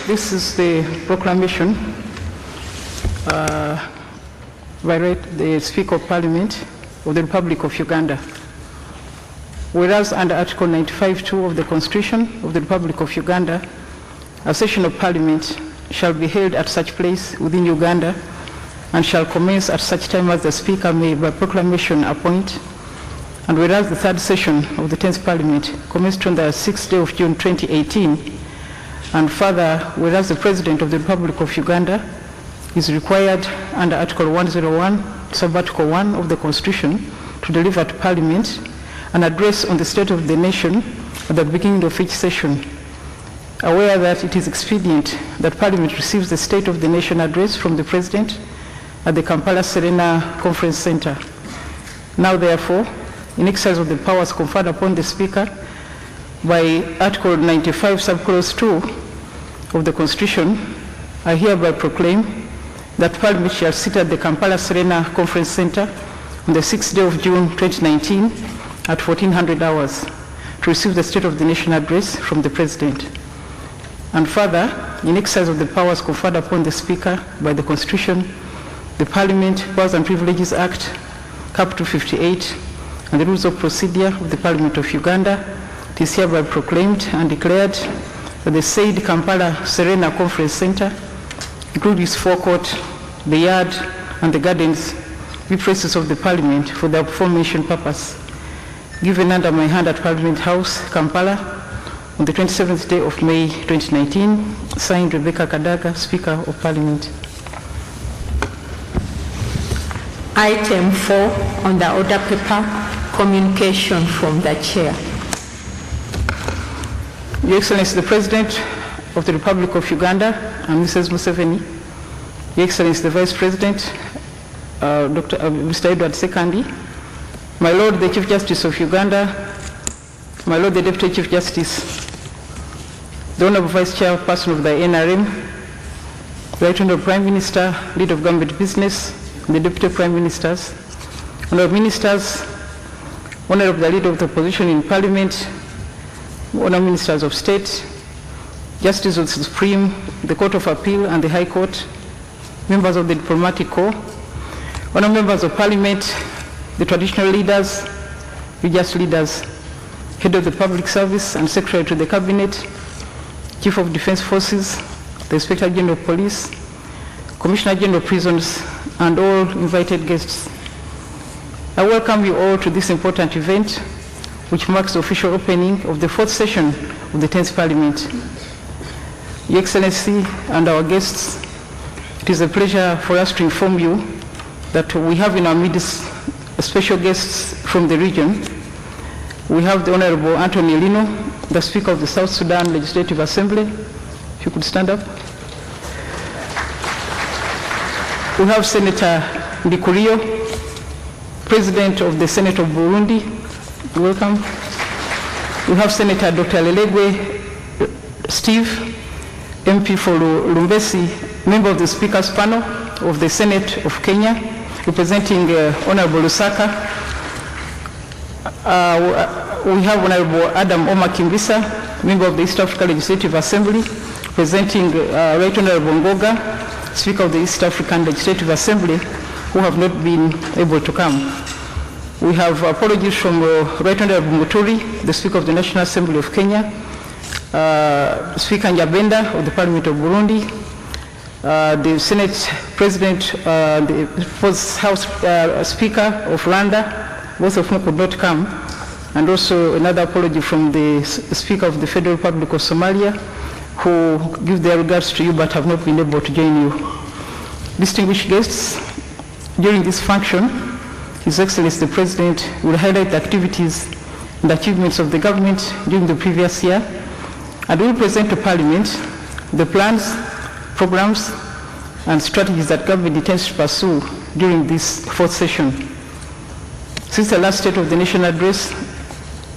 this is the proclamation by the Speaker of Parliament of the Republic of Uganda. Whereas under Article 95(2) of the Constitution of the Republic of Uganda, a session of Parliament shall be held at such place within Uganda and shall commence at such time as the Speaker may by proclamation appoint. And whereas the third session of the 10th Parliament commenced on the 6th day of June 2018, and further, whereas the President of the Republic of Uganda is required under Article 101, Sub-Article 1 of the Constitution to deliver to Parliament an address on the state of the nation at the beginning of each session, aware that it is expedient that Parliament receives the State of the Nation address from the President at the Kampala Serena Conference Center. Now, therefore, in exercise of the powers conferred upon the Speaker by Article 95, Subclause 2 of the Constitution, I hereby proclaim that Parliament shall sit at the Kampala Serena Conference Center on the 6th day of June 2019 at 1400 hours to receive the State of the Nation address from the President. And further, in exercise of the powers conferred upon the Speaker by the Constitution, the Parliament Powers and Privileges Act, Cap 258, and the Rules of Procedure of the Parliament of Uganda, it is hereby proclaimed and declared that the said Kampala Serena Conference Center, including its forecourt, the yard, and the gardens, be places of the Parliament for the aforementioned purpose, given under my hand at Parliament House, Kampala, on the 27th day of May 2019, signed Rebecca Kadaga, Speaker of Parliament. Item 4 on the order paper, communication from the Chair. Your Excellency, the President of the Republic of Uganda, and Mrs. Museveni, Your Excellency, the Vice President, Mr. Edward Sekandi, my Lord, the Chief Justice of Uganda, my Lord, the Deputy Chief Justice, the Honorable Vice Chairperson of the NRM, the Right Honorable Prime Minister, Leader of Government Business, the Deputy Prime Ministers, Honorable Ministers, Honorable the Leader of the Opposition in Parliament, Honorable Ministers of State, Justice of the Supreme, the Court of Appeal and the High Court, members of the Diplomatic Corps, Honorable Members of Parliament, the traditional leaders, religious leaders, Head of the Public Service and Secretary to the Cabinet, Chief of Defense Forces, the Inspector General of Police, Commissioner General of Prisons, and all invited guests. I welcome you all to this important event, which marks the official opening of the 4th session of the 10th Parliament. Your Excellency and our guests, it is a pleasure for us to inform you that we have in our midst special guests from the region. We have the Honorable Anthony Lino, the Speaker of the South Sudan Legislative Assembly. If you could stand up. We have Senator Ndikurio, President of the Senate of Burundi. Welcome. We have Senator Dr. Lelegwe Steve, MP for Lumbesi, member of the Speaker's panel of the Senate of Kenya, representing Honorable Lusaka. We have Honorable Adam Omar Kimbisa, member of the East Africa Legislative Assembly, representing Right Honorable Ngoga, Speaker of the East African Legislative Assembly, who have not been able to come. We have apologies from Right Honorable Muturi, the Speaker of the National Assembly of Kenya, Speaker Njabenda of the Parliament of Burundi, the Senate President, the First House Speaker of Rwanda, both of whom could not come, and also another apology from the Speaker of the Federal Republic of Somalia, who give their regards to you but have not been able to join you. Distinguished guests, during this function, His Excellency the President will highlight the activities and achievements of the government during the previous year, and will present to Parliament the plans, programs, and strategies that government intends to pursue during this 4th session. Since the last State of the Nation address,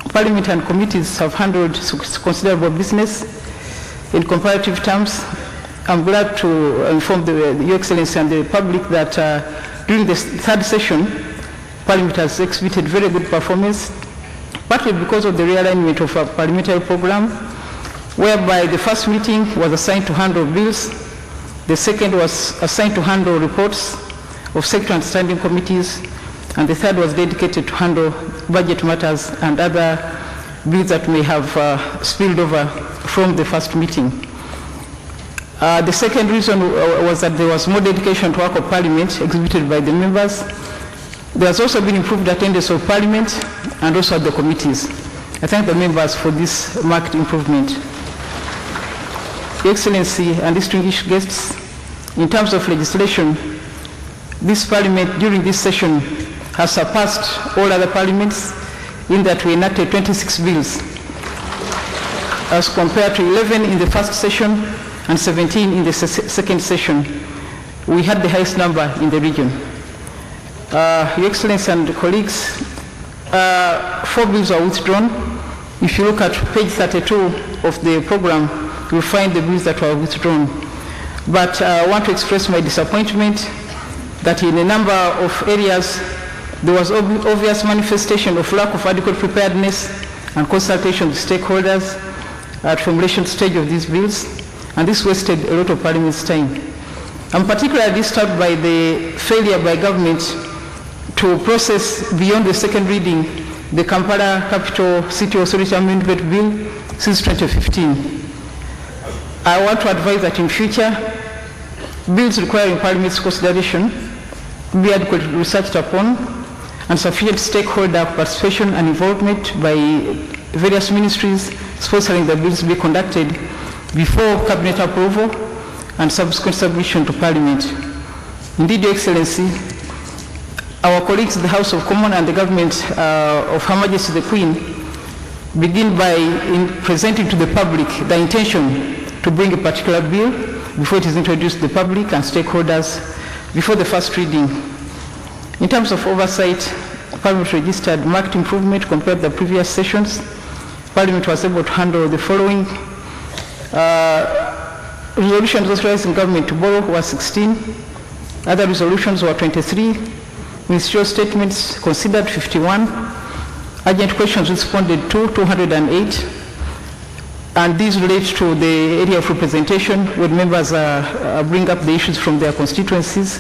Parliament and committees have handled considerable business. In comparative terms, I'm glad to inform Your Excellency and the public that during the 3rd session, Parliament has exhibited very good performance, partly because of the realignment of our parliamentary program, whereby the first meeting was assigned to handle bills, the second was assigned to handle reports of sector and standing committees, and the third was dedicated to handle budget matters and other bills that may have spilled over from the first meeting. The second reason was that there was more dedication to work of Parliament exhibited by the members. There has also been improved attendance of Parliament and also at the committees. I thank the members for this marked improvement. Your Excellency and distinguished guests, in terms of legislation, this Parliament during this session has surpassed all other parliaments in that we enacted 26 bills, as compared to 11 in the first session and 17 in the second session. We had the highest number in the region. Your Excellency and colleagues, 4 bills were withdrawn. If you look at page 32 of the program, you'll find the bills that were withdrawn. But I want to express my disappointment that in a number of areas, there was obvious manifestation of lack of adequate preparedness and consultation with stakeholders at formulation stage of these bills, and this wasted a lot of Parliament's time. I'm particularly disturbed by the failure by government to process beyond the second reading the Kampala Capital City Authority Amendment Bill since 2015. I want to advise that in future, bills requiring Parliament's consideration be adequately researched upon and sufficient stakeholder participation and involvement by various ministries sponsoring the bills be conducted before Cabinet approval and subsequent submission to Parliament. Indeed, Your Excellency, our colleagues in the House of Commons and the government of Her Majesty the Queen begin by presenting to the public the intention to bring a particular bill before it is introduced to the public and stakeholders before the first reading. In terms of oversight, Parliament registered marked improvement compared to the previous sessions. Parliament was able to handle the following. Resolutions authorizing government to borrow were 16. Other resolutions were 23. Ministerial statements considered 51. Urgent questions responded to 208. And these relate to the area of representation when members bring up the issues from their constituencies.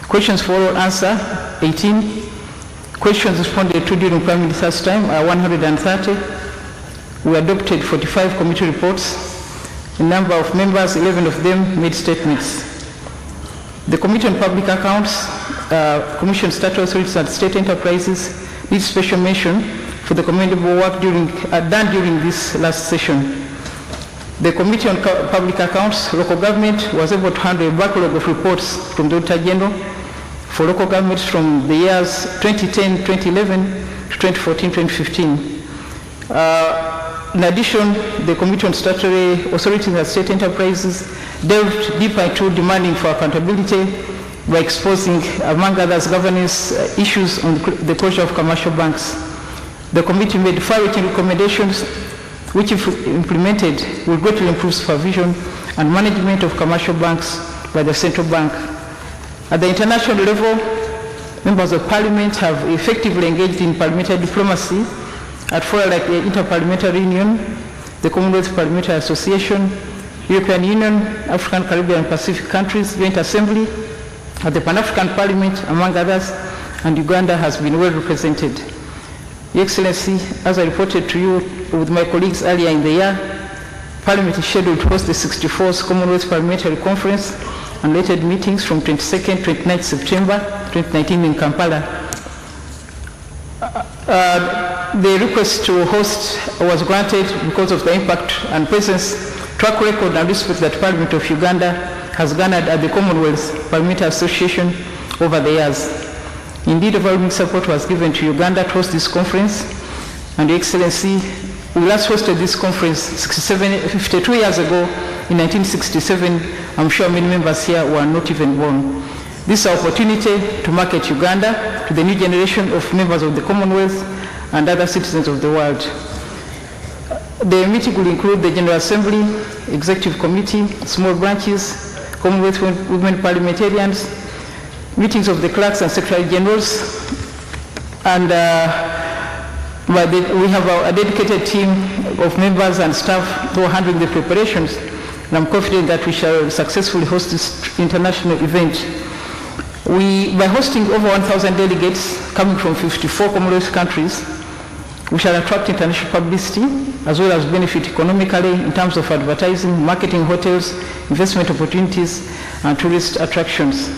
Questions for oral answer, 18. Questions responded to during Prime Minister's time are 130. We adopted 45 committee reports. A number of members, 11 of them made statements. The Committee on Public Accounts, Commission Statutory Authorities and State Enterprises need special mention for the commendable work done during this last session. The Committee on Public Accounts, Local Government, was able to handle a backlog of reports from the Auditor General for local governments from the years 2010, 2011 to 2014, 2015. In addition, the Committee on Statutory Authorities and State Enterprises delved deeper into demanding for accountability by exposing, among others, governance issues on the closure of commercial banks. The committee made far-reaching recommendations which, if implemented, will greatly improve supervision and management of commercial banks by the central bank. At the international level, members of Parliament have effectively engaged in parliamentary diplomacy at fora like the Interparliamentary Union, the Commonwealth Parliamentary Association, European Union, African, Caribbean, and Pacific countries, Joint Assembly, at the Pan-African Parliament, among others, and Uganda has been well represented. Your Excellency, as I reported to you with my colleagues earlier in the year, Parliament is scheduled to host the 64th Commonwealth Parliamentary Conference and related meetings from 22nd to 29th September 2019 in Kampala. The request to host was granted because of the impact and presence, track record and respect that Parliament of Uganda has garnered at the Commonwealth Parliamentary Association over the years. Indeed, overwhelming support was given to Uganda to host this conference, and Your Excellency, we last hosted this conference 52 years ago in 1967. I'm sure many members here were not even born. This is our opportunity to market Uganda to the new generation of members of the Commonwealth and other citizens of the world. The meeting will include the General Assembly, Executive Committee, small branches, Commonwealth women parliamentarians, meetings of the clerks and secretary generals, and But we have a dedicated team of members and staff who are handling the preparations, and I'm confident that we shall successfully host this international event. By hosting over 1,000 delegates coming from 54 Commonwealth countries, we shall attract international publicity as well as benefit economically in terms of advertising, marketing, hotels, investment opportunities, and tourist attractions.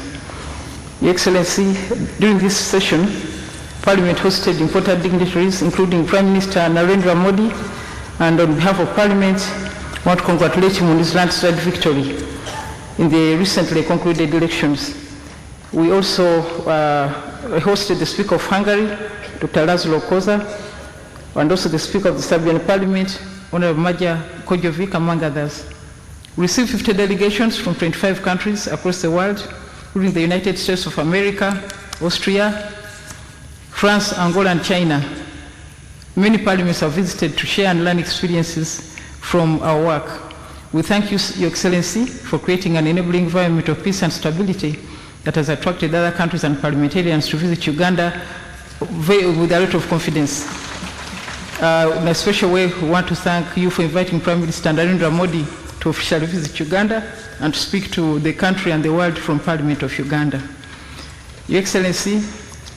Your Excellency, during this session, Parliament hosted important dignitaries, including Prime Minister Narendra Modi, and on behalf of Parliament, I want to congratulate him on his landslide victory in the recently concluded elections. We also hosted the Speaker of Hungary, Dr. Laszlo Koza, and also the Speaker of the Serbian Parliament, Honorable Maja Kojovic, among others. We received 50 delegations from 25 countries across the world, including the United States of America, Austria, France, Angola, and China. Many parliaments have visited to share and learn experiences from our work. We thank you, Your Excellency, for creating an enabling environment of peace and stability that has attracted other countries and parliamentarians to visit Uganda with a lot of confidence. In a special way, we want to thank you for inviting Prime Minister Narendra Modi to officially visit Uganda and to speak to the country and the world from Parliament of Uganda. Your Excellency,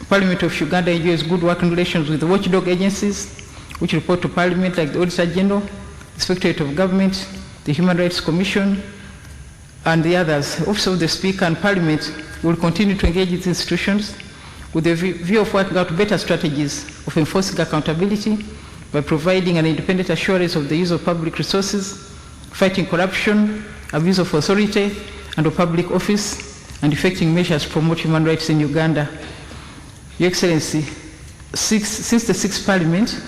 Parliament of Uganda enjoys good working relations with the watchdog agencies which report to Parliament, like the Auditor General, the Inspectorate of Government, the Human Rights Commission, and the others. Office of the Speaker and Parliament will continue to engage with institutions with the view of working out better strategies of enforcing accountability by providing an independent assurance of the use of public resources, fighting corruption, abuse of authority and of public office, and effecting measures to promote human rights in Uganda. Your Excellency, since the Sixth Parliament,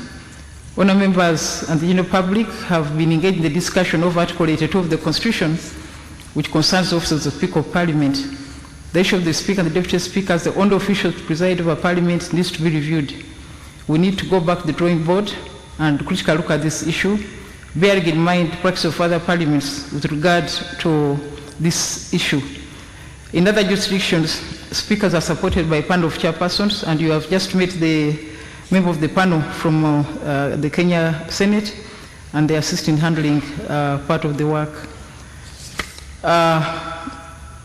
honour members and the general public have been engaged in the discussion of Article 82 of the Constitution, which concerns the office of the Speaker of Parliament. The issue of the Speaker and the Deputy Speaker as the only officials to preside over Parliament needs to be reviewed. We need to go back to the drawing board and critically look at this issue, bearing in mind the practice of other parliaments with regard to this issue. In other jurisdictions, speakers are supported by a panel of chairpersons, and you have just met the member of the panel from the Kenya Senate, and they assist in handling part of the work.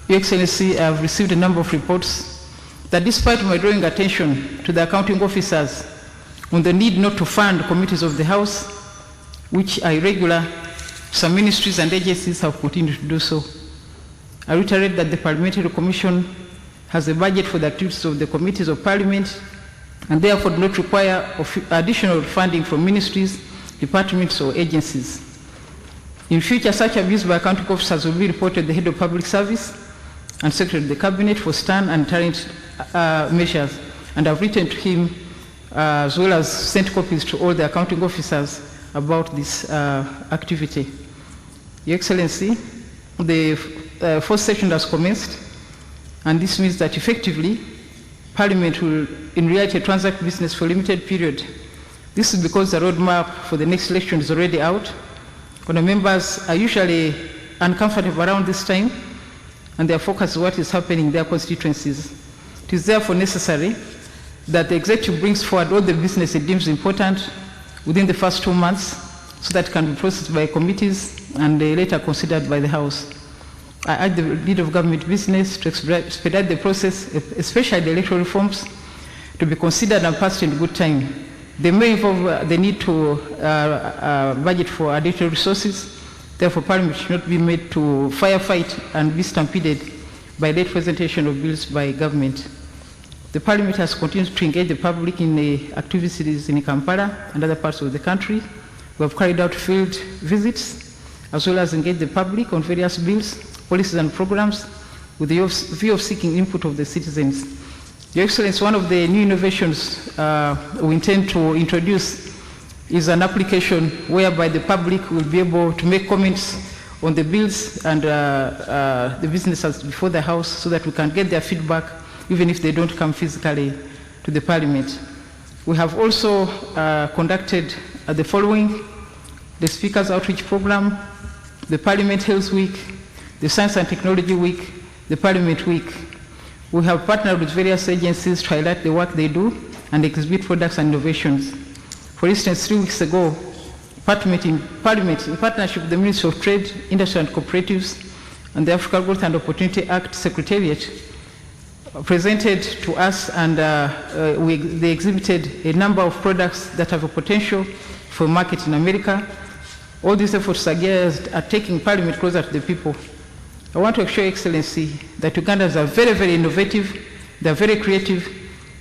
Your Excellency, I have received a number of reports that despite my drawing attention to the accounting officers on the need not to fund committees of the House, which are irregular, some ministries and agencies have continued to do so. I reiterate that the Parliamentary Commission has a budget for the activities of the committees of Parliament and therefore do not require additional funding from ministries, departments or agencies. In future, such abuse by accounting officers will be reported to the Head of Public Service and Secretary of the Cabinet for stern and deterrent measures, and I've written to him as well as sent copies to all the accounting officers about this activity. Your Excellency, the fourth session has commenced, and this means that effectively Parliament will in reality transact business for a limited period. This is because the roadmap for the next election is already out, when the members are usually uncomfortable around this time and their focus is what is happening in their constituencies. It is therefore necessary that the executive brings forward all the business it deems important within the first 2 months so that it can be processed by committees and later considered by the House. I urge the lead of government business to expedite the process, especially the electoral reforms, to be considered and passed in good time. They may involve the need to budget for additional resources. Therefore, Parliament should not be made to firefight and be stampeded by late presentation of bills by government. The Parliament has continued to engage the public in the activities in Kampala and other parts of the country. We have carried out field visits, as well as engaged the public on various bills, policies and programs with the view of seeking input of the citizens. Your Excellency, one of the new innovations we intend to introduce is an application whereby the public will be able to make comments on the bills and the businesses before the House so that we can get their feedback even if they don't come physically to the Parliament. We have also conducted the following: the Speaker's Outreach Program, the Parliament Health Week, the Science and Technology Week, the Parliament Week. We have partnered with various agencies to highlight the work they do and exhibit products and innovations. For instance, 3 weeks ago, Parliament, in partnership with the Ministry of Trade, Industry and Cooperatives and the African Growth and Opportunity Act Secretariat, presented to us, and they exhibited a number of products that have a potential for market in America. All these efforts are geared at taking Parliament closer to the people. I want to assure Your Excellency that Ugandans are very, very innovative. They're very creative.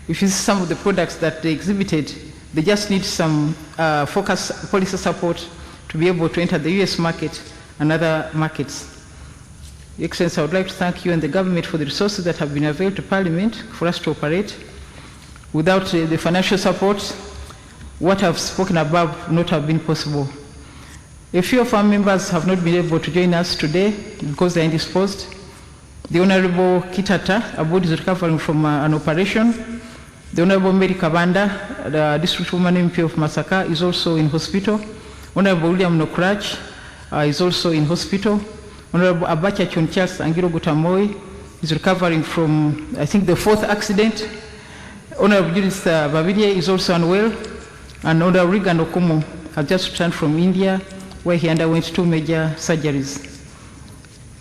If you see some of the products that they exhibited, they just need some focus policy support to be able to enter the US market and other markets. Your Excellency, I would like to thank you and the government for the resources that have been availed to Parliament for us to operate. Without the financial support, what I've spoken above would not have been possible. A few of our members have not been able to join us today because they are indisposed. The Honorable Kitata, about is recovering from an operation. The Honorable Mary Kabanda, the District Woman MP of Masaka, is also in hospital. Honorable William Nokrach is also in hospital. Honorable Abacha Chonchas Angiro Gutamoi is recovering from, I think, the 4th accident. Honorable Judith Babirie is also unwell. And Honorable Regan Okumu has just returned from India, where he underwent 2 major surgeries.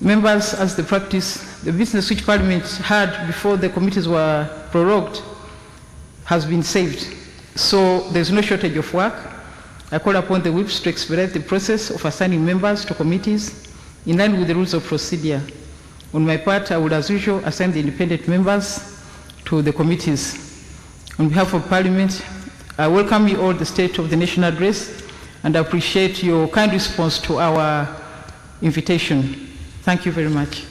Members, as the practice, the business which Parliament had before the committees were prorogued has been saved. So there's no shortage of work. I call upon the whips to expedite the process of assigning members to committees in line with the rules of procedure. On my part, I would, as usual, assign the independent members to the committees. On behalf of Parliament, I welcome you all the State of the Nation address and I appreciate your kind response to our invitation. Thank you very much.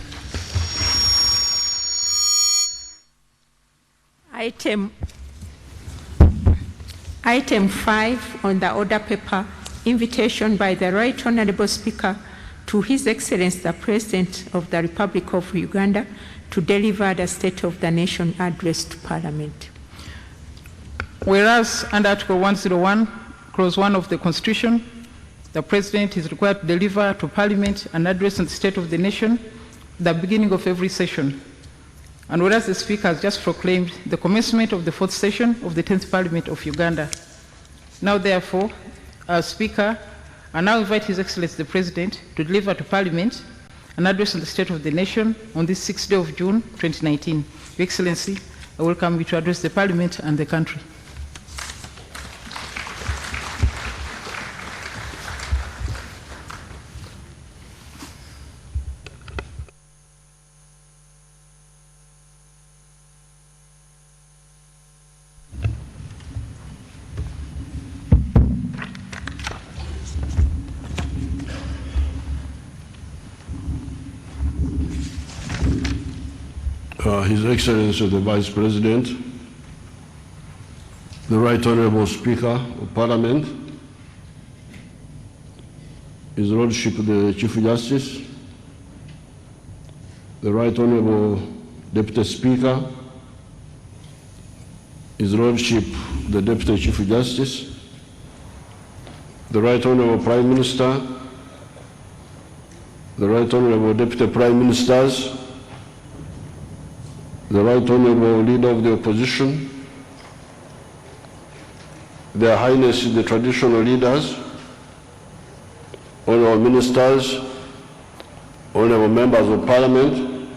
Item 5 on the order paper, invitation by the Right Honourable Speaker to His Excellency the President of the Republic of Uganda to deliver the State of the Nation address to Parliament. Whereas under Article 101, Clause 1 of the Constitution, the President is required to deliver to Parliament an address on the State of the Nation at the beginning of every session. And whereas the Speaker has just proclaimed the commencement of the 4th session of the 10th Parliament of Uganda. Now, therefore, as Speaker, I now invite His Excellency the President to deliver to Parliament an address on the State of the Nation on this 6th day of June 2019. Your Excellency, I welcome you to address the Parliament and the country. His Excellency the Vice President, the Right Honourable Speaker of Parliament, His Lordship the Chief Justice, the Right Honourable Deputy Speaker, His Lordship the Deputy Chief Justice, the Right Honourable Prime Minister, the Right Honourable Deputy Prime Ministers, the Right Honourable Leader of the Opposition, Their Highness the Traditional Leaders, Honourable Ministers, Honourable Members of Parliament,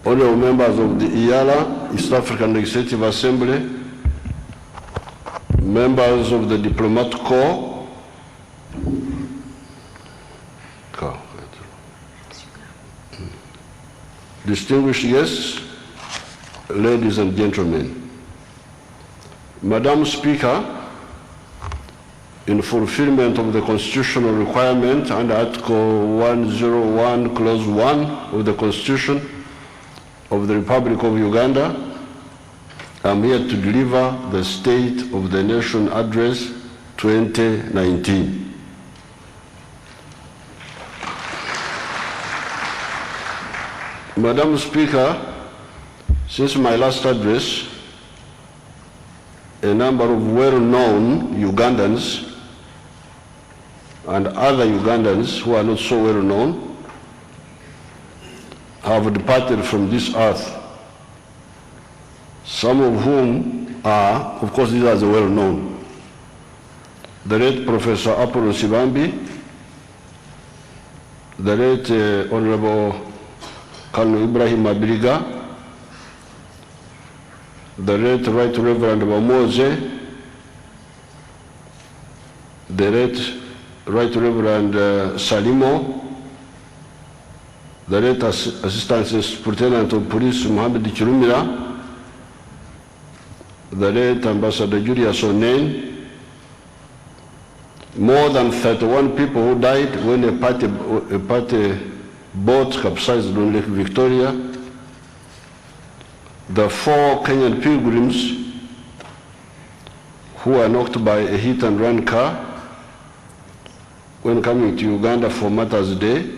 Honourable Members of the IALA, East African Legislative Assembly, Members of the Diplomatic Corps, distinguished guests, ladies and gentlemen. Madam Speaker, in fulfillment of the constitutional requirement under Article 101, Clause 1 of the Constitution of the Republic of Uganda, I'm here to deliver the State of the Nation Address 2019. Madam Speaker, since my last address, a number of well-known Ugandans and other Ugandans who are not so well-known have departed from this earth, some of whom are, of course, these are the well-known, the late Professor Apollo Sibambi, the late Honorable Colonel Ibrahim Abiriga, the late Right Reverend Wamoze, the late Right Reverend Salimo, the late Assistant Superintendent of Police Mohammed Chirumira, the late Ambassador Julius Onen. More than 31 people who died when a party boat capsized on Lake Victoria. The 4 Kenyan pilgrims who were knocked by a hit-and-run car when coming to Uganda for Mother's Day.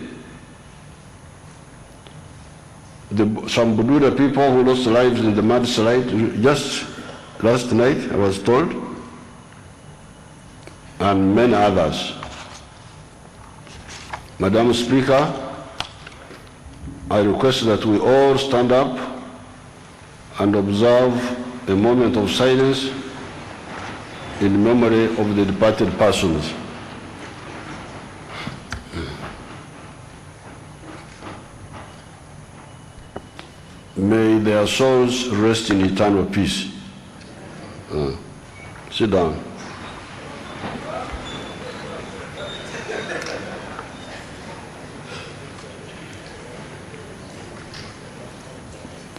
Some Bududa people who lost lives in the mudslide just last night, I was told, and many others. Madam Speaker, I request that we all stand up and observe a moment of silence in memory of the departed persons. May their souls rest in eternal peace. Sit down.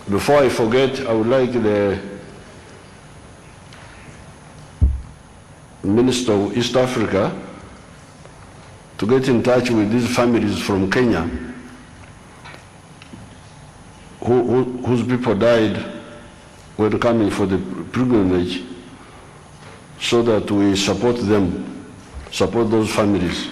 Before I forget, I would like the Minister of East Africa to get in touch with these families from Kenya whose people died when coming for the pilgrimage, so that we support them, support those families.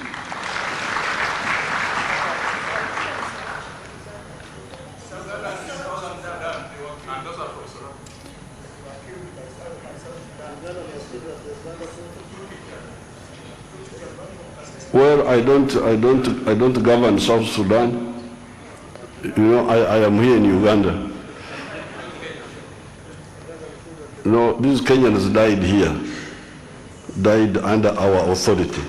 Well, I don't govern South Sudan. You know, I am here in Uganda. No, these Kenyans died here, died under our authority.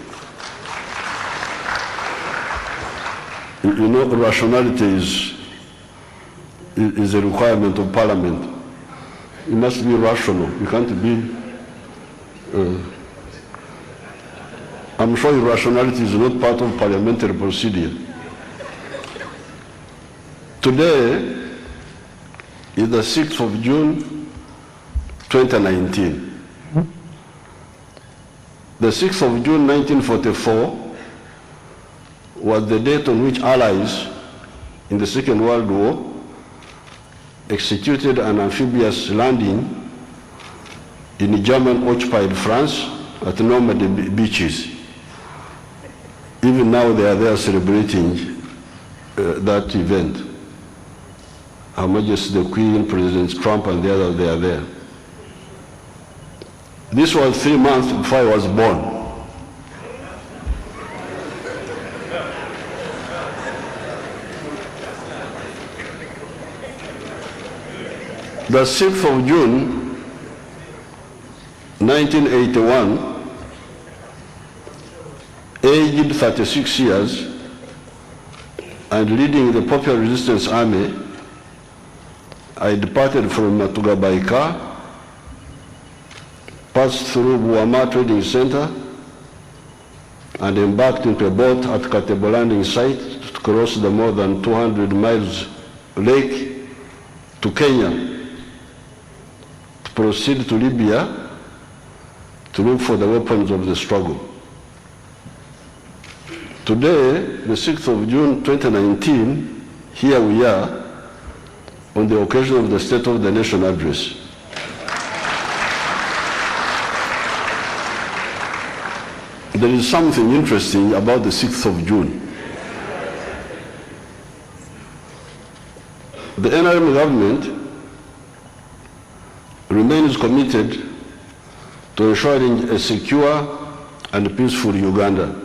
You know, rationality is a requirement of Parliament. You must be rational. You can't be. I'm sure irrationality is not part of parliamentary procedure. Today is the 6th of June, 2019. The 6th of June, 1944 was the date on which Allies in the Second World War executed an amphibious landing in German-occupied France at Normandy beaches. Even now they are there celebrating that event. Her Majesty the Queen, President Trump, and the others, they are there. This was 3 months before I was born. The 6th of June, 1981, aged 36 years and leading the Popular Resistance Army, I departed from Matuga by car, passed through Buama Trading Center, and embarked into a boat at Katebo landing site to cross the more than 200 miles lake to Kenya, to proceed to Libya to look for the weapons of the struggle. Today, the 6th of June 2019, here we are on the occasion of the State of the Nation address. There is something interesting about the 6th of June. The NRM government remains committed to ensuring a secure and peaceful Uganda.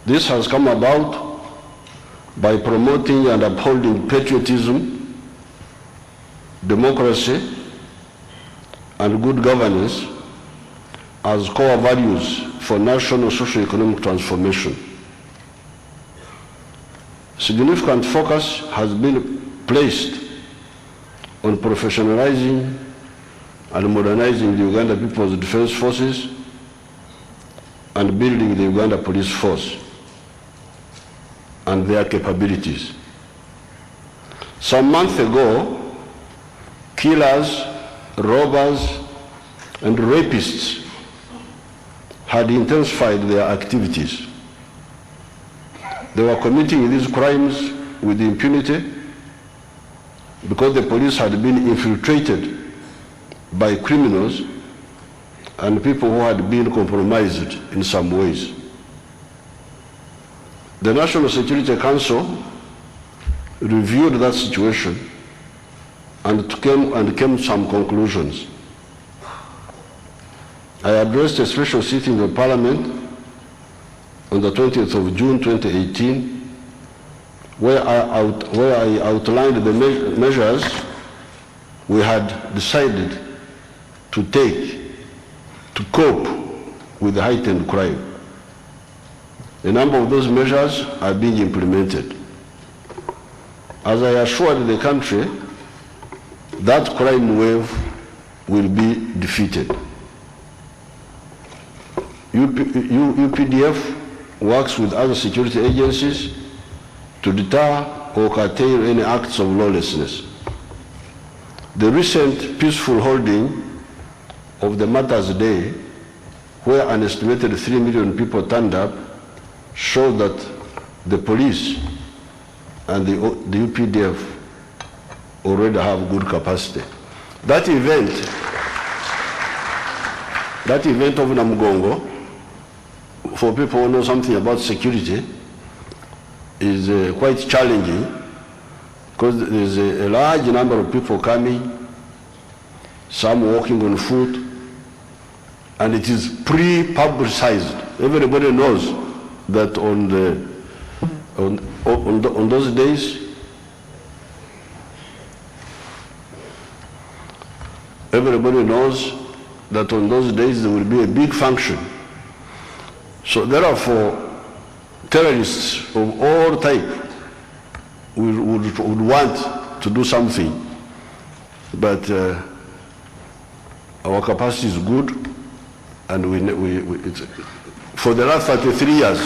This has come about by promoting and upholding patriotism, democracy, and good governance as core values for national socio-economic transformation. Significant focus has been placed on professionalizing and modernizing the Uganda People's Defense Forces and building the Uganda Police Force and their capabilities. Some months ago, killers, robbers, and rapists had intensified their activities. They were committing these crimes with impunity because the police had been infiltrated by criminals and people who had been compromised in some ways. The National Security Council reviewed that situation and came to some conclusions. I addressed a special sitting of Parliament on the 20th of June 2018, where I outlined the measures we had decided to take to cope with the heightened crime. A number of those measures are being implemented. As I assured the country, that crime wave will be defeated. UPDF works with other security agencies to deter or curtail any acts of lawlessness. The recent peaceful holding of the Martyrs' Day, where an estimated 3 million people turned up, showed that the police and the UPDF already have good capacity. That event of Namugongo, for people who know something about security, is quite challenging because there is a large number of people coming, some walking on foot, and it is pre-publicized. Everybody knows that on those days, everybody knows that on those days there will be a big function. So therefore, terrorists of all type would want to do something, but our capacity is good, and for the last 33 years,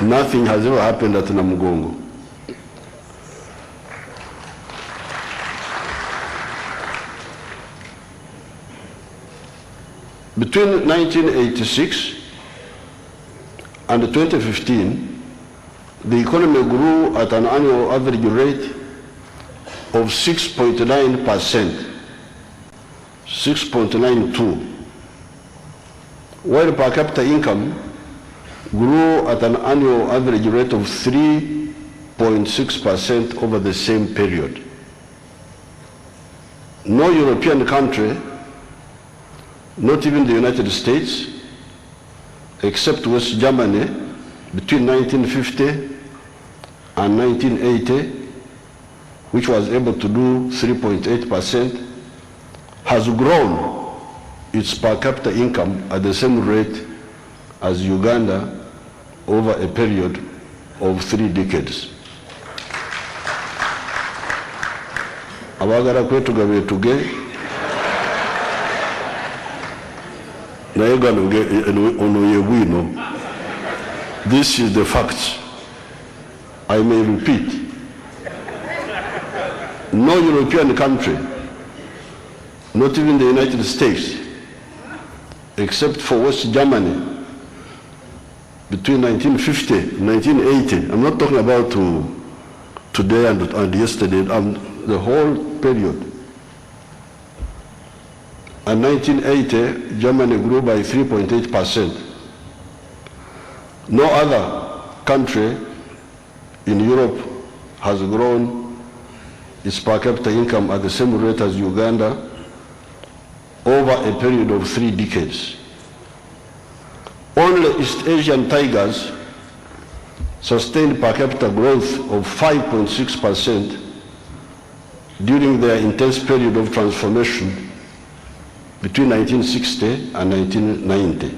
nothing has ever happened at Namugongo. Between 1986 and 2015, the economy grew at an annual average rate of 6.9%, 6.92%, while per capita income grew at an annual average rate of 3.6% over the same period. No European country, not even the United States, except West Germany, between 1950 and 1980, which was able to do 3.8%, has grown its per capita income at the same rate as Uganda over a period of 3 decades. Abagara kwetu gabetuge this is the fact. I may repeat. No European country, not even the United States, except for West Germany, between 1950 and 1980, I'm not talking about today and yesterday, the whole period. In 1980, Germany grew by 3.8%. No other country in Europe has grown its per capita income at the same rate as Uganda over a period of 3 decades. Only East Asian tigers sustained per capita growth of 5.6% during their intense period of transformation between 1960 and 1990.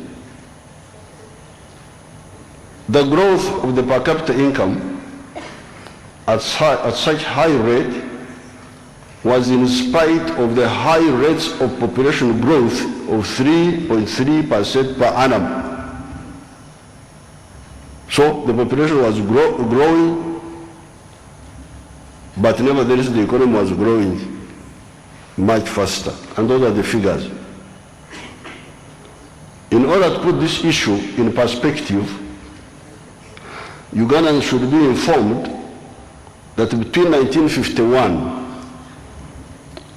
The growth of the per capita income at such high rate was in spite of the high rates of population growth of 3.3% per annum. So the population was growing, but nevertheless the economy was growing much faster. And those are the figures. In order to put this issue in perspective, Ugandans should be informed that between 1951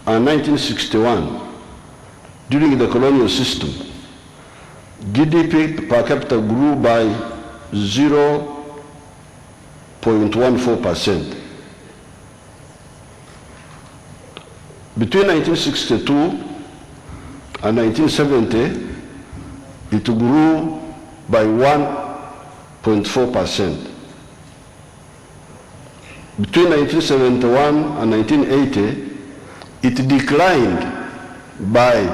and 1961, during the colonial system, GDP per capita grew by 0.14%. Between 1962 and 1970, it grew by 1.4%. Between 1971 and 1980, it declined by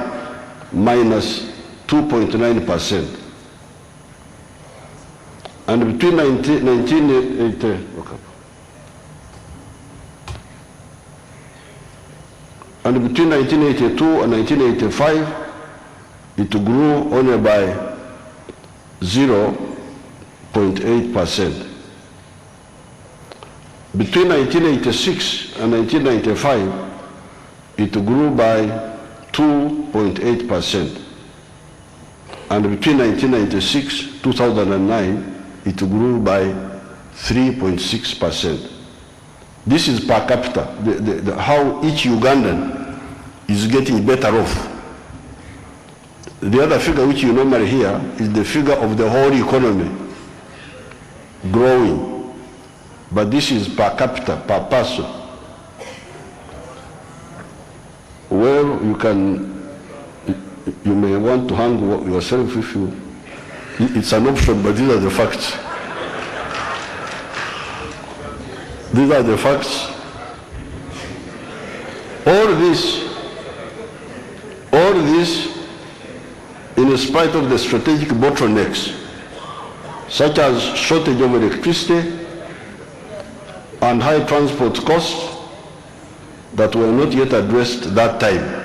minus 2.9%. And between 1982 and 1985, it grew only by 0.8%. Between 1986 and 1995, it grew by 2.8%. And between 1996 and 2009, it grew by 3.6%. This is per capita, how each Ugandan is getting better off. The other figure which you normally hear is the figure of the whole economy growing. But this is per capita, per person. Well, you may want to hang yourself if you, it's an option, but these are the facts. These are the facts. All this, in spite of the strategic bottlenecks, such as shortage of electricity and high transport costs that were not yet addressed that time.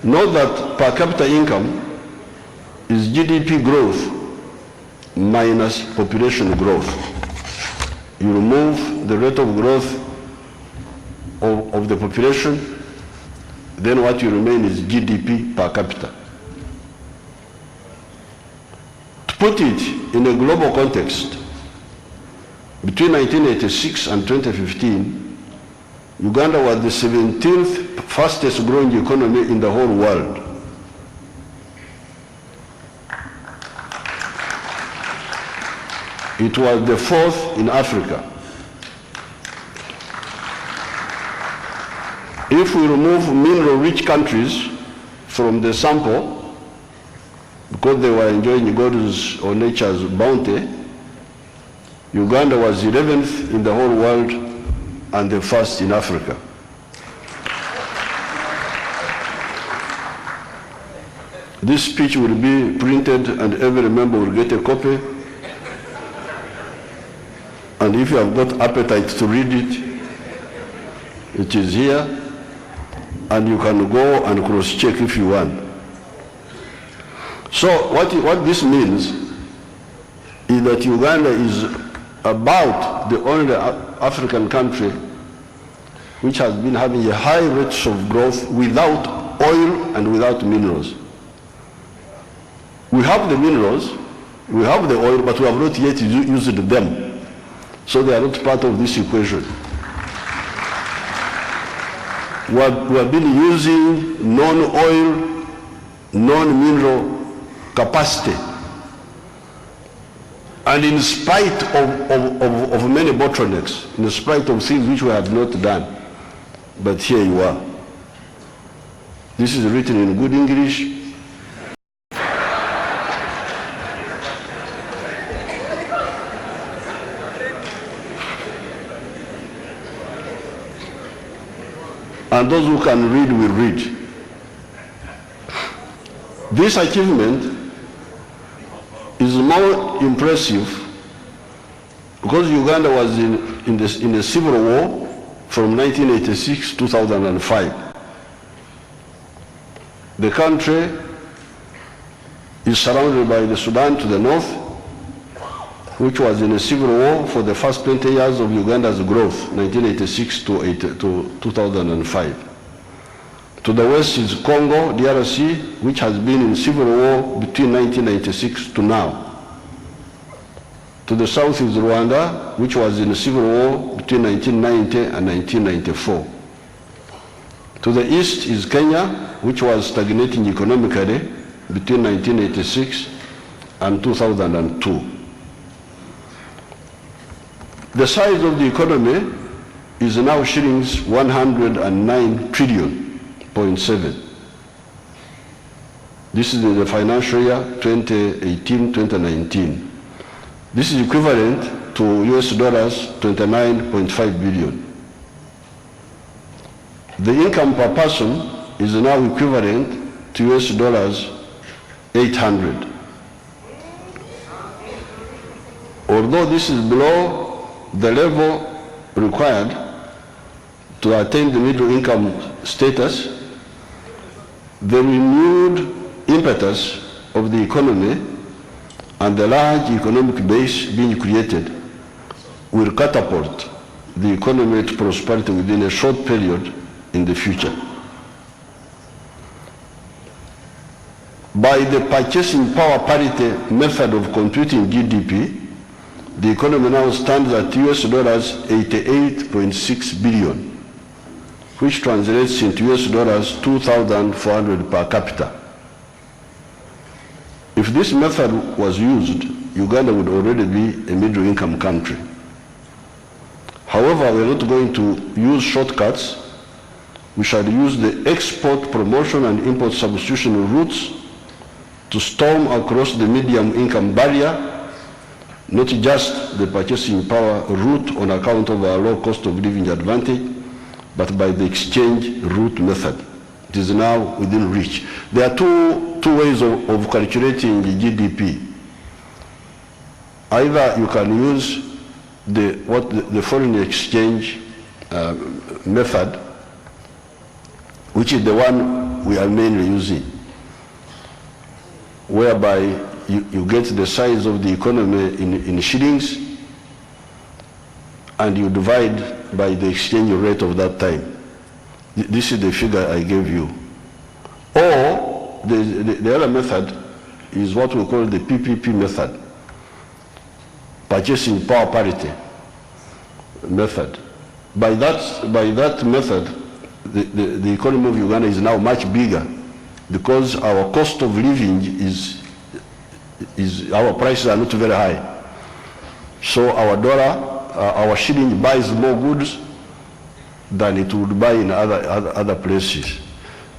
Note that per capita income is GDP growth minus population growth. You remove the rate of growth of the population, then what you remain is GDP per capita. To put it in a global context, between 1986 and 2015, Uganda was the 17th fastest growing economy in the whole world. It was the 4th in Africa. If we remove mineral-rich countries from the sample, because they were enjoying God's or nature's bounty, Uganda was 11th in the whole world and the first in Africa. This speech will be printed and every member will get a copy. And if you have got appetite to read it, it is here, and you can go and cross-check if you want. So what this means is that Uganda is about the only African country which has been having a high rate of growth without oil and without minerals. We have the minerals, we have the oil, but we have not yet used them. So they are not part of this equation. We have been using non-oil, non-mineral capacity. And in spite of many bottlenecks, in spite of things which we have not done, but here you are. This is written in good English. And those who can read will read. This achievement is more impressive because Uganda was in a civil war from 1986 to 2005. The country is surrounded by the Sudan to the north, which was in a civil war for the first 20 years of Uganda's growth, 1986 to 2005. To the west is Congo, DRC, which has been in civil war between 1996 to now. To the south is Rwanda, which was in a civil war between 1990 and 1994. To the east is Kenya, which was stagnating economically between 1986 and 2002. The size of the economy is now shillings 109 trillion.7. This is in the financial year 2018-2019. This is equivalent to US dollars 29.5 billion. The income per person is now equivalent to US dollars 800. Although this is below the level required to attain the middle income status, the renewed impetus of the economy and the large economic base being created will catapult the economy to prosperity within a short period in the future. By the purchasing power parity method of computing GDP, the economy now stands at US dollars 88.6 billion, which translates into US dollars 2,400 per capita. If this method was used, Uganda would already be a middle-income country. However, we're not going to use shortcuts. We shall use the export promotion and import substitution routes to storm across the medium-income barrier, not just the purchasing power route on account of our low cost of living advantage, but by the exchange route method. It is now within reach. There are two ways of calculating the GDP. Either you can use the foreign exchange method, which is the one we are mainly using, whereby you get the size of the economy in shillings and you divide by the exchange rate of that time. This is the figure I gave you. Or the other method is what we call the PPP method, purchasing power parity method. By that method, the economy of Uganda is now much bigger because our cost of living our prices are not very high. So our shilling buys more goods than it would buy in other places.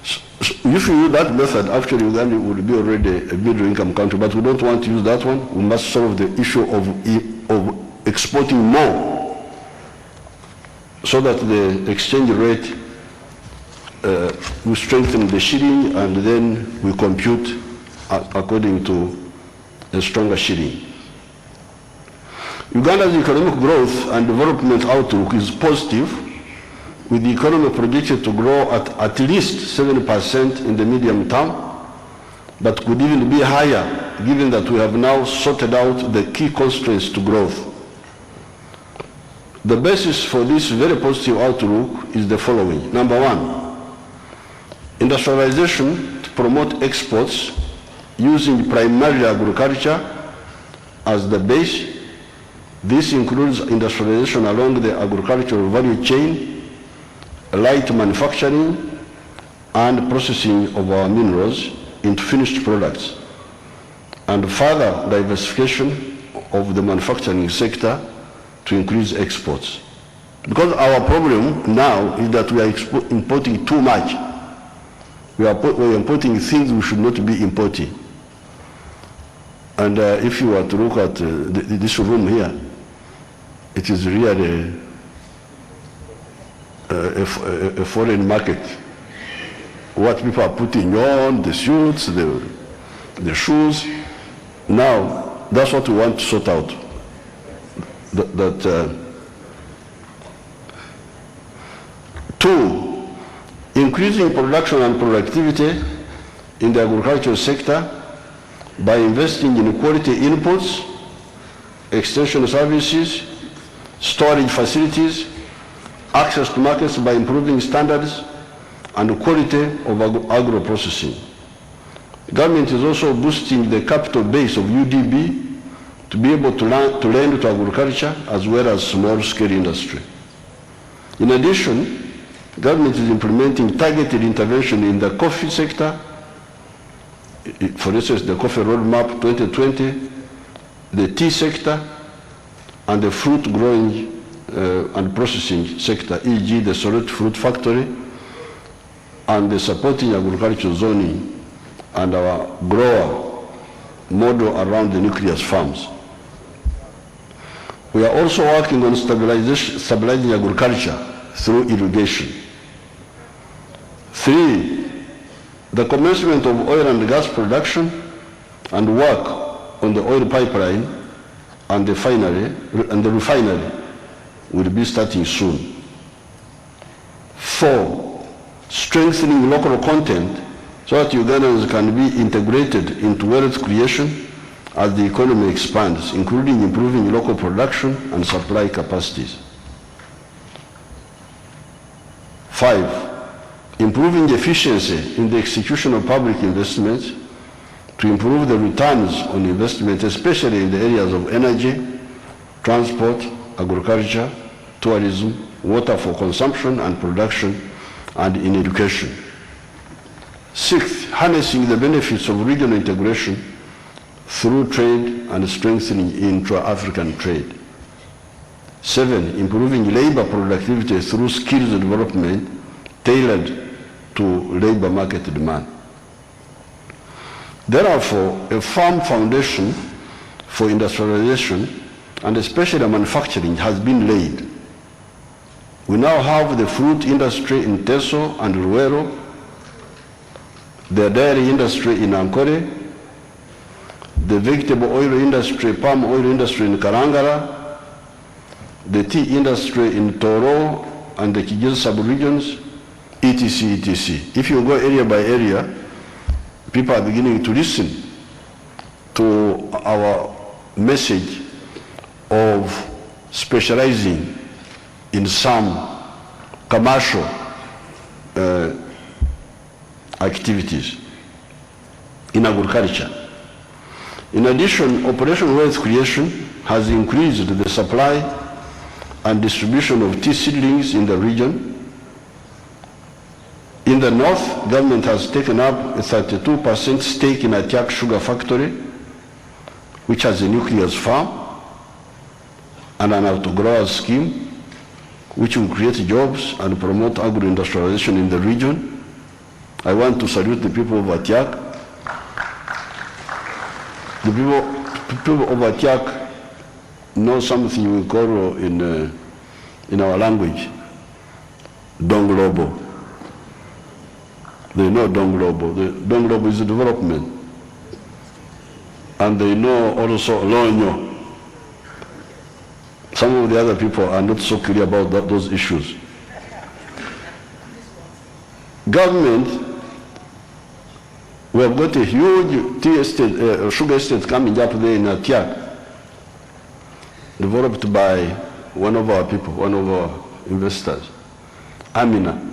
So if you use that method, actually Uganda would be already a middle-income country, but we don't want to use that one. We must solve the issue of exporting more so that the exchange rate will strengthen the shilling, and then we compute according to a stronger shilling. Uganda's economic growth and development outlook is positive, with the economy projected to grow at least 7% in the medium term, but could even be higher given that we have now sorted out the key constraints to growth. The basis for this very positive outlook is the following. Number one, industrialization to promote exports using primarily agriculture as the base. This includes industrialization along the agricultural value chain, light manufacturing, and processing of our minerals into finished products, and further diversification of the manufacturing sector to increase exports. Because our problem now is that we are importing too much. We are importing things we should not be importing. And if you were to look at this room here, it is really a foreign market. What people are putting on, the suits, the shoes. Now, that's what we want to sort out. Two, increasing production and productivity in the agricultural sector by investing in quality inputs, extension services, storage facilities, access to markets by improving standards and the quality of agro-processing. Government is also boosting the capital base of UDB to be able to lend to agriculture as well as small-scale industry. In addition, government is implementing targeted intervention in the coffee sector, for instance, the Coffee Roadmap 2020, the tea sector, and the fruit growing and processing sector, e.g. the Solid Fruit Factory, and the supporting agricultural zoning and our grower model around the nucleus farms. We are also working on stabilizing agriculture through irrigation. 3, the commencement of oil and gas production and work on the oil pipeline and the refinery will be starting soon. 4, strengthening local content so that Ugandans can be integrated into wealth creation as the economy expands, including improving local production and supply capacities. 5, improving efficiency in the execution of public investments to improve the returns on investment, especially in the areas of energy, transport, agriculture, tourism, water for consumption and production, and in education. 6, harnessing the benefits of regional integration through trade and strengthening intra-African trade. 7, improving labor productivity through skills development tailored to labor market demand. Therefore, a firm foundation for industrialization and especially manufacturing has been laid. We now have the fruit industry in Teso and Ruero, the dairy industry in Ankole, the vegetable oil industry, palm oil industry in Karangara, the tea industry in Toro and the Kigezi sub-regions, etc., etc. If you go area by area, people are beginning to listen to our message of specializing in some commercial activities in agriculture. In addition, Operation Wealth Creation has increased the supply and distribution of tea seedlings in the region. In the north, government has taken up a 32% stake in Atiak Sugar Factory, which has a nucleus farm and an auto-grower scheme, which will create jobs and promote agro-industrialization in the region. I want to salute the people of Atiak. The people of Atiak know something we call in our language, Donglobo. They know Donglobo. Donglobo is a development. And they know also Lonyo. Some of the other people are not so clear about those issues. Government, we have got a huge tea estate, sugar estate coming up there in Atiak, developed by one of our people, one of our investors, Amina.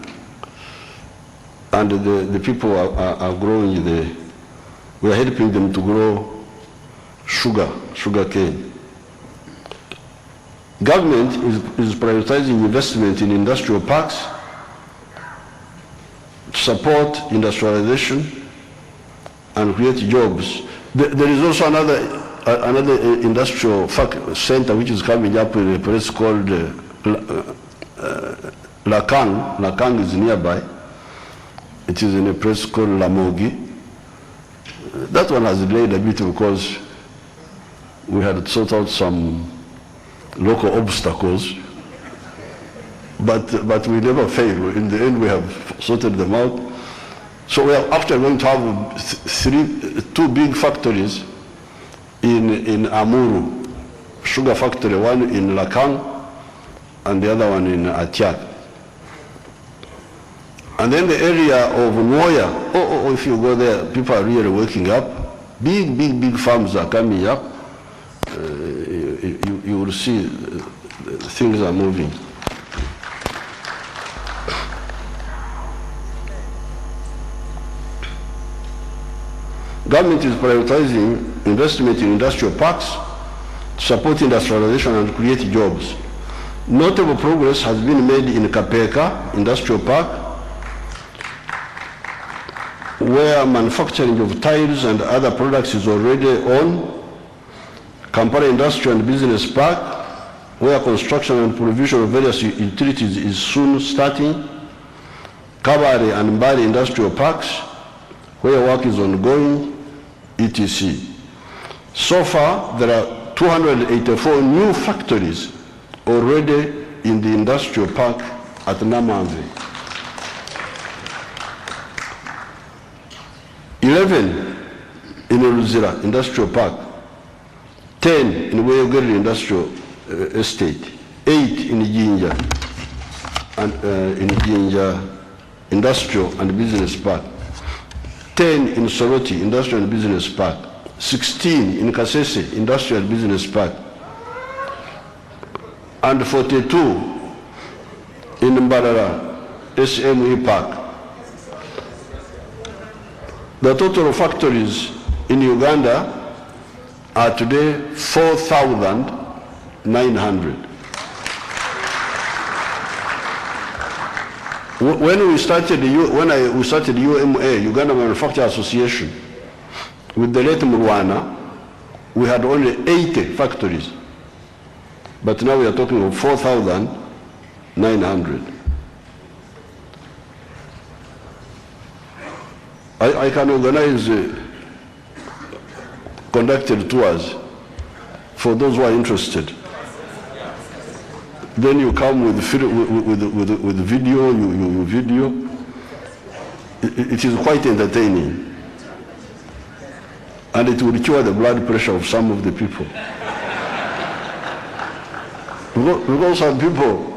And the people are growing we are helping them to grow sugar cane. Government is prioritizing investment in industrial parks to support industrialization and create jobs. There is also another industrial center which is coming up in a place called Lakang. Lakang is nearby. It is in a place called Lamogi. That one has delayed a bit because we had to sort out some local obstacles, but we never fail. In the end, we have sorted them out. So we are actually going to have two big factories in Amuru, sugar factory, one in Lakang and the other one in Atiak. And then the area of Nwoya, if you go there, people are really waking up. Big farms are coming up. You will see things are moving. Government is prioritizing investment in industrial parks to support industrialization and create jobs. Notable progress has been made in Kapeka Industrial Park, where manufacturing of tiles and other products is already on. Kampala Industrial and Business Park, where construction and provision of various utilities is soon starting. Kabale and Mbale Industrial Parks, where work is ongoing, etc. So far, there are 284 new factories already in the industrial park at Namamve. 11 in Luzira Industrial Park, 10 in Weyogeri Industrial Estate, 8 in Jinja, and in Jinja Industrial and Business Park, 10 in Soroti Industrial and Business Park, 16 in Kasese Industrial and Business Park, and 42 in Mbarara SME Park. The total of factories in Uganda are today 4,900. When we started UMA, Uganda Manufacturing Association, with the late Murwana, we had only 80 factories. But now we are talking of 4,900. I can organize conducted tours for those who are interested. Then you come with video, you video. It is quite entertaining. And it will cure the blood pressure of some of the people. Because some people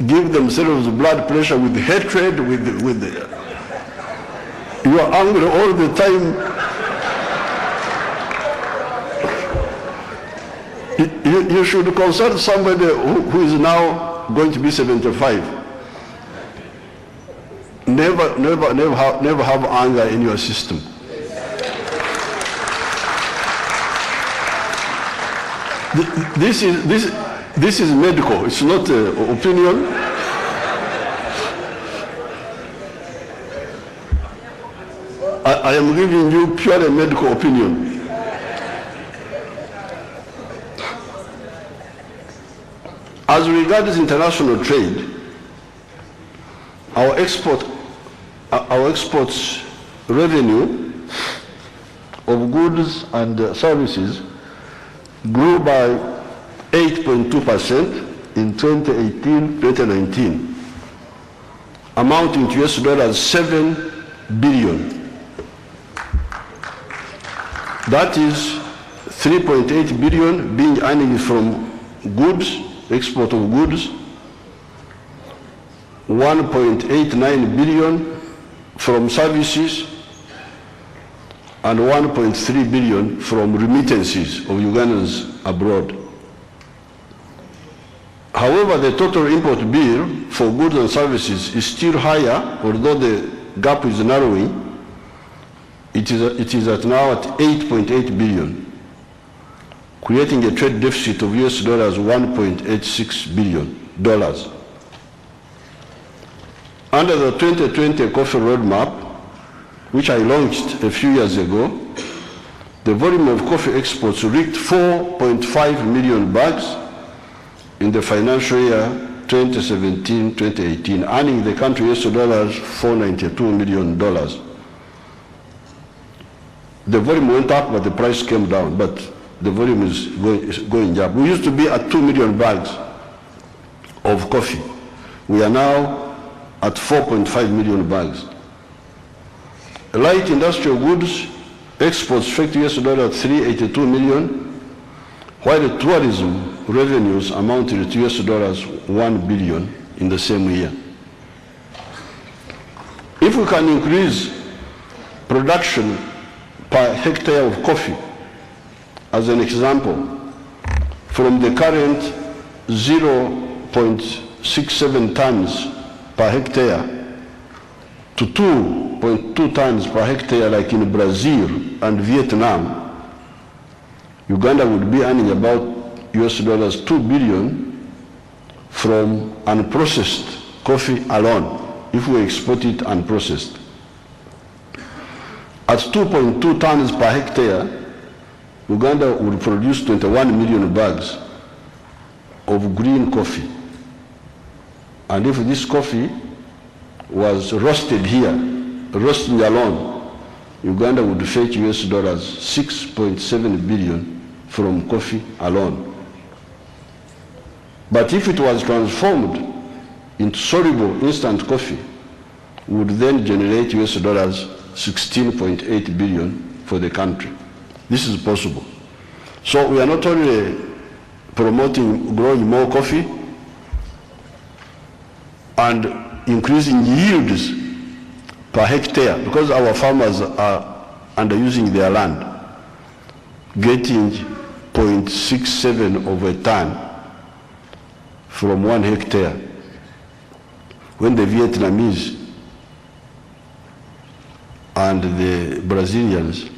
give themselves blood pressure with hatred, you are angry all the time. You should consult somebody who is now going to be 75. Never have anger in your system. This is medical. It's not opinion. I am giving you purely medical opinion. As regards international trade, our exports revenue of goods and services grew by 8.2% in 2018-2019, amounting to $7 billion. That is 3.8 billion being earned from goods, export of goods, 1.89 billion from services, and 1.3 billion from remittances of Ugandans abroad. However, the total import bill for goods and services is still higher, although the gap is narrowing. It is now at 8.8 billion, creating a trade deficit of $1.86 billion. Under the 2020 coffee roadmap, which I launched a few years ago, the volume of coffee exports reached 4.5 million bags in the financial year 2017-2018, earning the country $492 million. The volume went up, but the price came down, but the volume is going up. We used to be at 2 million bags of coffee. We are now at 4.5 million bags. Light industrial goods exports fetch US $382 million, while tourism revenues amounted to US $1 billion in the same year. If we can increase production per hectare of coffee, as an example, from the current 0.67 tons per hectare to 2.2 tons per hectare like in Brazil and Vietnam, Uganda would be earning about US $2 billion from unprocessed coffee alone, if we export it unprocessed. At 2.2 tons per hectare, Uganda would produce 21 million bags of green coffee. And if this coffee was roasted here, roasting alone, Uganda would fetch US $6.7 billion from coffee alone. But if it was transformed into soluble instant coffee, would then generate US $16.8 billion for the country. This is possible. So we are not only promoting growing more coffee and increasing yields per hectare, because our farmers are underusing their land, getting 0.67 of a ton from 1 hectare, when the Vietnamese and the Brazilians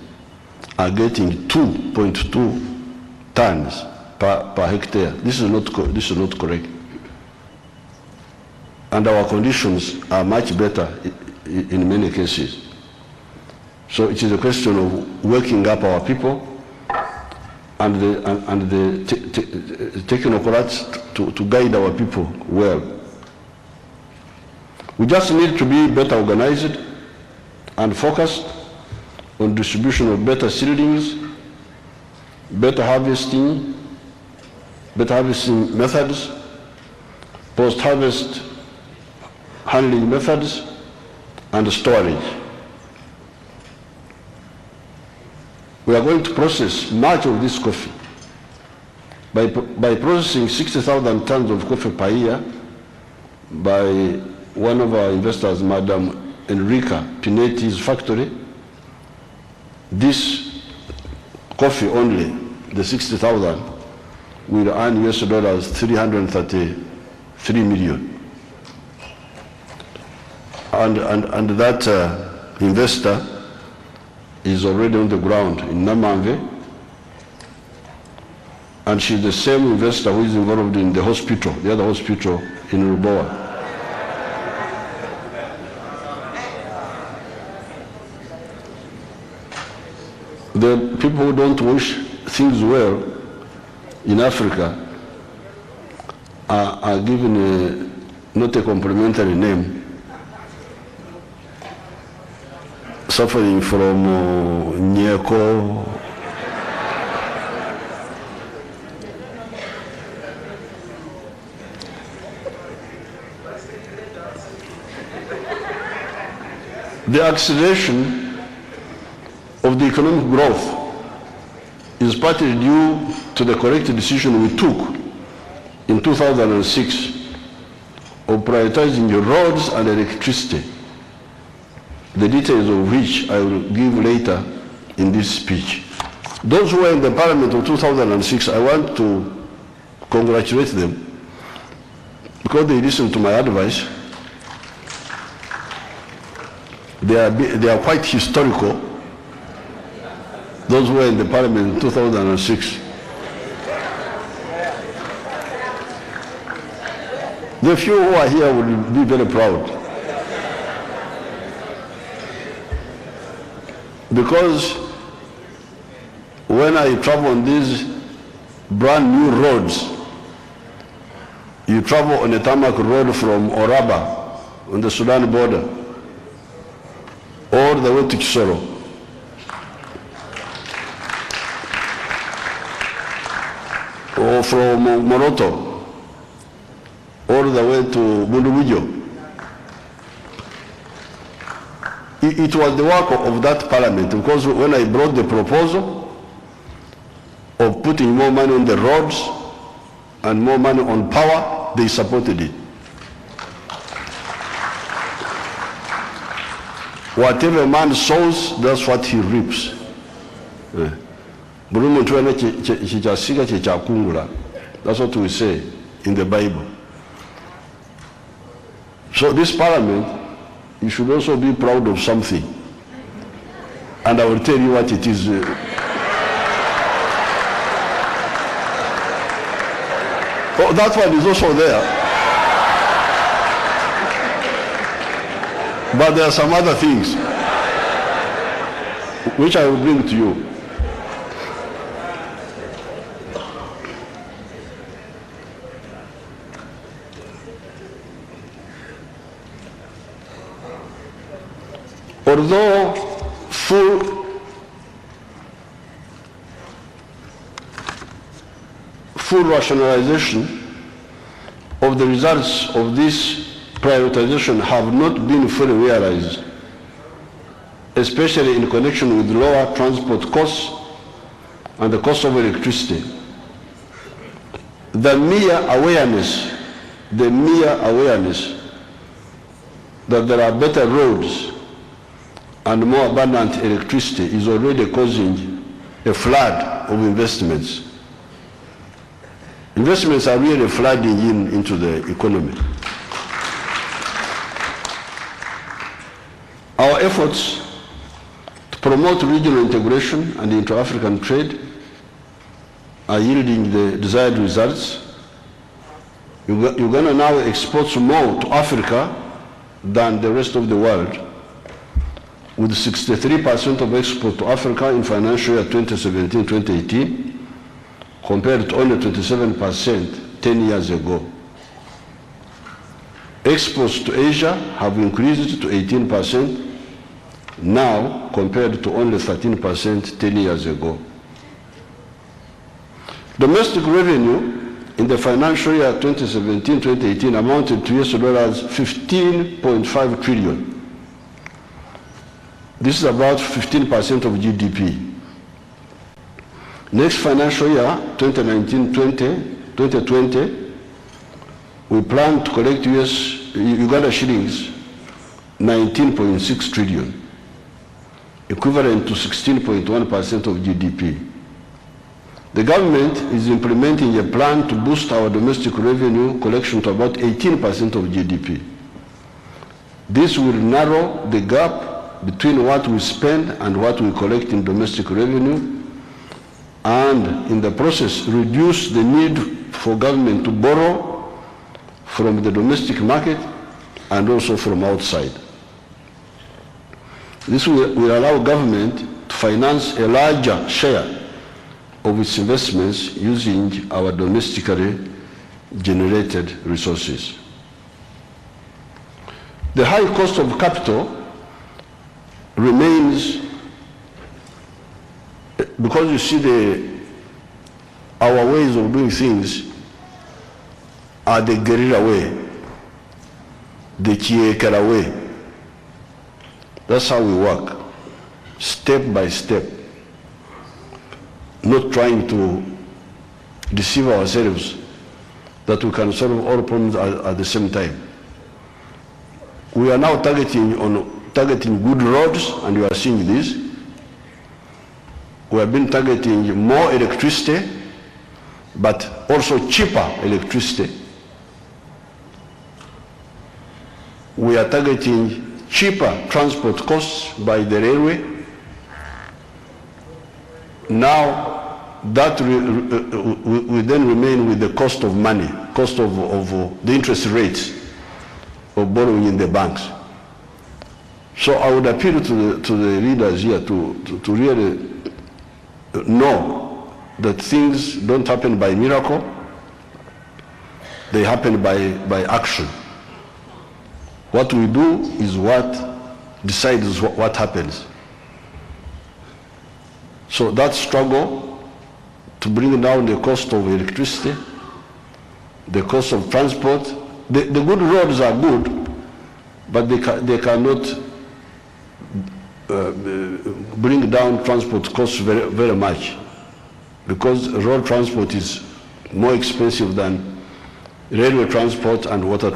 are getting 2.2 tons per hectare. This is not correct. And our conditions are much better in many cases. So it is a question of waking up our people and the technocrats to guide our people well. We just need to be better organized and focused on distribution of better seedlings, better harvesting methods, post-harvest handling methods, and storage. We are going to process much of this coffee. By processing 60,000 tons of coffee per year by one of our investors, Madam Enrica Pinetti's factory, this coffee only, the 60,000, will earn US $333 million. And that investor is already on the ground in Namamve, and she's the same investor who is involved in the hospital, the other hospital in Ruboa. The people who don't wish things well in Africa are given not a complimentary name, suffering from Nyeko, the acceleration of the economic growth is partly due to the correct decision we took in 2006 of prioritizing the roads and electricity, the details of which I will give later in this speech. Those who were in the Parliament of 2006, I want to congratulate them because they listened to my advice. They are quite historical, those who were in the Parliament in 2006. The few who are here will be very proud, because when I travel on these brand new roads, you travel on a tarmac road from Oraba on the Sudan border all the way to Kisoro. Or from Moroto all the way to Bundubujo. it was the work of that parliament, because when I brought the proposal of putting more money on the roads and more money on power, they supported it. Whatever man sows, that's what he reaps. That's what we say in the Bible. So this parliament, you should also be proud of something. And I will tell you what it is. Oh, that one is also there. But there are some other things which I will bring to you. Although full rationalization of the results of this prioritization have not been fully realized, especially in connection with lower transport costs and the cost of electricity. The mere awareness that there are better roads and more abundant electricity is already causing a flood of investments. Investments are really flooding into the economy. Our efforts to promote regional integration and inter-African trade are yielding the desired results. Uganda now exports more to Africa than the rest of the world, with 63% of export to Africa in financial year 2017-2018, compared to only 27% 10 years ago. Exports to Asia have increased to 18% now, compared to only 13% 10 years ago. Domestic revenue in the financial year 2017-2018 amounted to $15.5 trillion. This is about 15% of GDP. Next financial year, 2019-2020, we plan to collect Uganda shillings 19.6 trillion, equivalent to 16.1% of GDP. The government is implementing a plan to boost our domestic revenue collection to about 18% of GDP. This will narrow the gap between what we spend and what we collect in domestic revenue, and in the process reduce the need for government to borrow from the domestic market and also from outside. This will allow government to finance a larger share of its investments using our domestically generated resources. The high cost of capital remains, because you see our ways of doing things are the guerrilla way, the Chiekara way. That's how we work, step by step, not trying to deceive ourselves that we can solve all problems at the same time. We are now targeting good roads, and you are seeing this. We have been targeting more electricity, but also cheaper electricity. We are targeting cheaper transport costs by the railway. Now, that we then remain with the cost of money, cost of the interest rates of borrowing in the banks. So I would appeal to the leaders here to really know that things don't happen by miracle, they happen by action. What we do is what decides what happens. So that struggle to bring down the cost of electricity, the cost of transport, the good roads are good, but they cannot bring down transport costs very, very much, because road transport is more expensive than railway transport and water